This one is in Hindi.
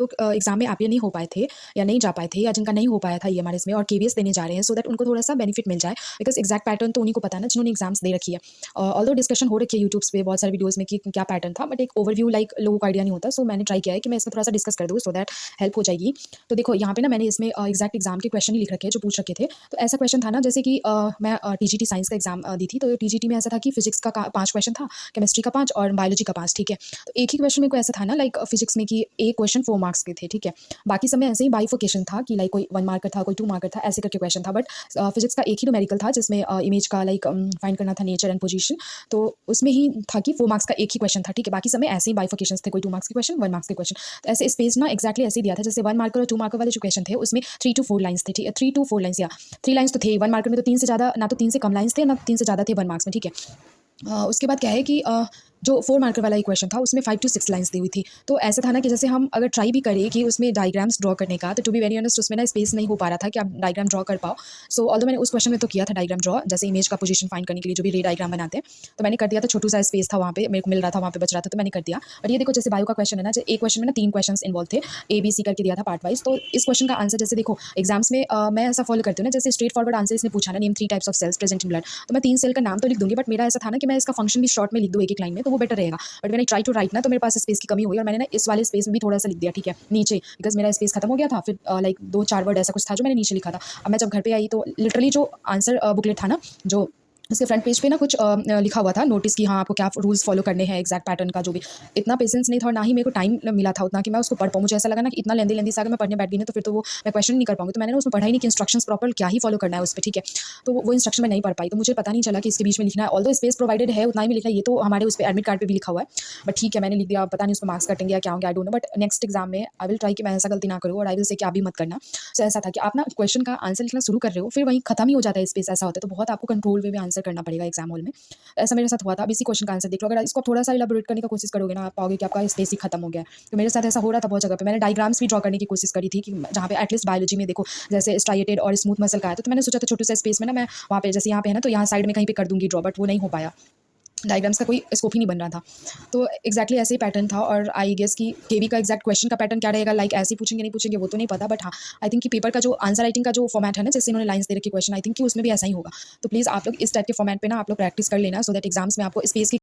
लोग एग्ज़ाम में अपीयर नहीं हो पाए थे या नहीं जा पाए थे या जिनका नहीं हो पाया था ईएमआरएस में और केवीएस देने जा रहे हैं, सो दैट उनको थोड़ा-सा बेनिफिट मिल जाए, बिकॉज़ एग्ज़ैक्ट पैटर्न तो उन्हीं को पता है ना जिन्होंने एग्ज़ाम्स दे रखी है। ऑल्दो डिस्कशन हो रखी है यूट्यूब्स पे बहुत सारे वीडियोज़ में कि क्या पैटर्न था, बट एक ओवरव्यू लाइक लोगों को आइडिया नहीं होता, सो मैंने ट्राई किया है कि मैं इसमें थोड़ा-सा डिस्कस कर दूँ सो दैट हेल्प हो जाएगी। तो देखो यहाँ पे ना मैंने इसमें एग्ज़ैक्ट एग्ज़ाम के क्वेश्चन ही लिख रखे हैं जो पूछ रखे थे। तो ऐसा क्वेश्चन था ना जैसे कि मैं टीजीटी साइंस का एग्ज़ाम दी थी, तो टीजीटी में ऐसा था कि फिज़िक्स का 5 क्वेश्चन था, केमिस्ट्री का 5 और बायोलॉजी का 5, ठीक है। तो एक ही क्वेश्चन मेरे को ऐसा था ना लाइक फिज़िक्स में कि एक क्वेश्चन 4 मार्क्स के थे, ठीक है। बाकी सब में ऐसे ही बाइफर्केशन था कि लाइक कोई 1 मार्कर था, कोई 2 मार्कर था, ऐसे करके क्वेश्चन था। बट फिज़िक्स का एक ही न्यूमेरिकल था जिसमें इमेज का लाइक फाइंड करना था नेचर एंड पोजीशन। तो उसमें ही था कि 4 मार्क्स का एक ही क्वेश्चन था, ठीक है। बाकी सब में ऐसे ही बाइफर्केशंस थे, कोई 2 मार्क्स के क्वेश्चन, 1 मार्क्स के क्वेश्चन। तो ऐसे स्पेस ना एक्ज़ैक्टली ऐसे ही दिया था जैसे 1 मार्कर और 2 मार्कर वाले जो क्वेश्चन थे उसमें 3 टू 4 लाइन्स थे, ठीक है। 3 टू 4 लाइन्स या 3 लाइन्स तो थे ही, 1 मार्कर में तो 3 से ज़्यादा ना, तो 3 से कम लाइन्स थे ना 3 से ज़्यादा थे 1 मार्क्स में, ठीक है। उसके बाद क्या है कि जो 4 मार्कर वाला इक्वेशन था उसमें 5 टू 6 लाइन्स दी हुई थी। तो ऐसा था ना कि जैसे हम अगर ट्राई भी करें कि उसमें डायग्राम्स ड्रॉ करने का, तो टू बी वेरी ऑनेस्ट उसमें ना स्पेस नहीं हो पा रहा था कि आप डायग्राम ड्रॉ कर पाओ। सो ऑल्दो मैंने उस क्वेश्चन में तो किया था डायग्राम ड्रॉ, जैसे इमेज का पोजीशन फाइंड करने के लिए जो भी रे डायग्राम बनाते हैं, तो मैंने कर दिया था। छोटू सा स्पेस था वहाँ पे, मेरे को मिल रहा था, वहाँ पे बच रहा था, तो मैंने कर दिया। बट ये देखो जैसे बायो का क्वेश्चन है ना, एक क्वेश्चन में ना 3 क्वेश्चंस इन्वॉल्व थे, ABC करके दिया था पार्ट वाइज। तो इस क्वेश्चन का आंसर जैसे देखो एग्जाम्स में मैं ऐसा फॉलो करती हूँ ना, जैसे स्ट्रेट फॉरवर्ड आंसर इसने पूछा ना, name 3 types of cells present in blood, तो मैं 3 सेल का नाम तो लिख दूंगी, बट मेरा ऐसा था ना कि मैं इसका फंक्शन भी शॉर्ट में लिख दूँ एक-एक लाइन में, तो वो बेटर रहेगा। बट मैंने ट्राई टू राइट ना, तो मेरे पास स्पेस की कमी हुई और मैंने ना इस वाले स्पेस में भी थोड़ा-सा लिख दिया, ठीक है, नीचे, बिकॉज़ मेरा स्पेस खत्म हो गया था। फिर लाइक 2-4 वर्ड ऐसा कुछ था जो मैंने नीचे लिखा था। अब मैं जब घर पे आई तो लिटरली जो आंसर बुकलेट था ना, जो उसके फ्रंट पेज पे ना कुछ लिखा हुआ था नोटिस कि हाँ, आपको क्या रूल्स फॉलो करने हैं एग्जैक्ट पैटर्न का, जो भी। इतना पेशेंस नहीं था और ना ही मेरे को टाइम मिला था उतना कि मैं उसको पढ़ पाऊँ। मुझे ऐसा लगा ना कि इतना लेंदी सा अगर मैं पढ़ने बैठ गई ना, तो फिर तो वो मैं क्वेश्चन नहीं कर पाऊँगी। तो मैंने ना उसमें पढ़ा ही नहीं कि इंस्ट्रक्शंस प्रॉपर क्या ही फॉलो करना है उस पे, ठीक है। तो वो इंस्ट्रक्शन मैं नहीं पढ़ पाई, तो मुझे पता नहीं चला कि इसके बीच में लिखना है। ऑल्दो स्पेस प्रोवाइडेड है, उतना ही में लिखना है, ये तो हमारे उस पे एडमिट कार्ड पे भी लिखा हुआ है। बट ठीक है, मैंने लिख दिया, पता नहीं उसमें मार्क्स कटेंगे या क्या होंगे, I don't know. But next exam में आई विल ट्राई कि मैं ऐसा गलती ना करूँ, और आई विल से कि आप भी मत करना। सो ऐसा था कि आप ना क्वेश्चन का आंसर लिखना शुरू कर रहे हो, फिर वहीं खत्म ही हो जाता है स्पेस, ऐसा होता है। तो बहुत आपको कंट्रोल वे में आंसर करना पड़ेगा एग्जाम हॉल में। ऐसा मेरे साथ हुआ था। अब इसी क्वेश्चन का आंसर देख लो, अगर इसको आप थोड़ा सा इलाबोरेट करने की कोशिश करोगे ना, आप पाओगे कि आपका स्पेस ही खत्म हो गया है। तो मेरे साथ ऐसा हो रहा था बहुत जगह पे। मैंने डायग्राम्स भी ड्रॉ करने की कोशिश करी थी कि जहाँ पे एटलीस्ट बायोलॉजी में देखो जैसे स्ट्राइएटेड और स्मूथ मसल का है, तो मैंने सोचा था छोटे से स्पेस में ना मैं वहाँ पे जैसे यहाँ पे है ना, तो यहाँ साइड में कहीं पे कर दूंगी ड्रॉ, बट वो नहीं हो पाया। डायग्राम्स का कोई स्कोप ही नहीं बन रहा था। तो एग्जैक्टली ऐसे ही पैटर्न था, और आई गेस कि केवी का एग्जैक्ट क्वेश्चन का पैटर्न क्या रहेगा, लाइक ऐसे ही पूछेंगे नहीं पूछेंगे वो तो नहीं पता, बट हाँ, आई थिंक कि पेपर का जो आंसर राइटिंग का जो फॉर्मेट है ना, जैसे इन्होंने लाइन्स दे रखी क्वेश्चन, आई थिंक कि उसमें भी ऐसा ही होगा। तो प्लीज़ आप लोग इस टाइप के फॉर्मेट पे ना आप लोग प्रैक्टिस कर लेना, सो दैट एग्जाम्स में आपको स्पेस की